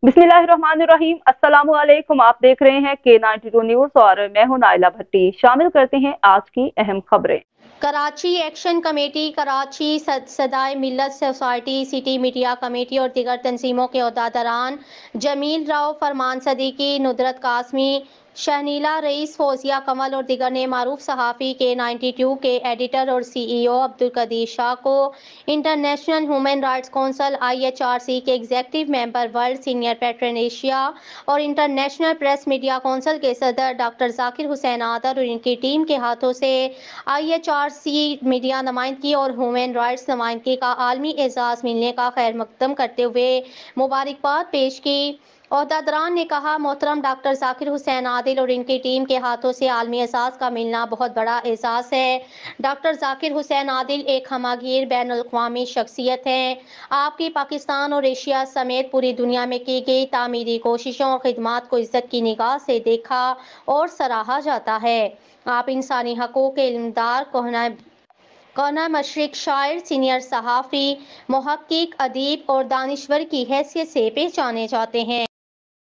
बिस्मिल्लाहिर्रहमानिर्रहीम। अस्सलाम वालेकुम। आप देख रहे हैं K92 न्यूज़ और मैं हूं नाइला भट्टी। शामिल करते हैं आज की अहम खबरें। कराची एक्शन कमेटी, कराची सदाए मिल्लत सोसाइटी, सिटी मीडिया कमेटी और दीगर तंजीमों के अहदेदारान जमील राव, फरमान सदीकी, नुदरत कासमी, शहनीला रईस, फौजिया कमल और दीगर ने मारूफ सहाफ़ी K92 के एडिटर और CEO अब्दुल कदीर शाह को international human rights council IHRC के executive member, world senior patron Asia और इंटरनेशनल प्रेस मीडिया काउंसिल के सदर डॉक्टर जाकिर हुसैन आदर और इनकी टीम के हाथों से IHRC मीडिया नुमाइंदगी और ह्यूमन राइट्स नुमाइंदगी का आलमी एजाज़ मिलने का खैर मकदम करते हुए मुबारकबाद पेश की। अहदेदारान ने कहा, मोहतरम डॉक्टर जाकिर हुसैन आदिल और इनकी टीम के हाथों से आलमी एजाज़ का मिलना बहुत बड़ा एजाज़ है। डॉक्टर जाकिर हुसैन आदिल एक हमागीर बैन अल-अक़वामी शख्सियत हैं। आपकी पाकिस्तान और एशिया समेत पूरी दुनिया में की गई तामीरी कोशिशों और खिदमात को इज्जत की निगाह से देखा और सराहा जाता है। आप इंसानी हकूक़ के इल्मदार, कोना मशरिक, शायर, सीनियर सहाफ़ी, मुहक्किक, अदीब और दानिश्वर की हैसियत से पहचाने जाते हैं।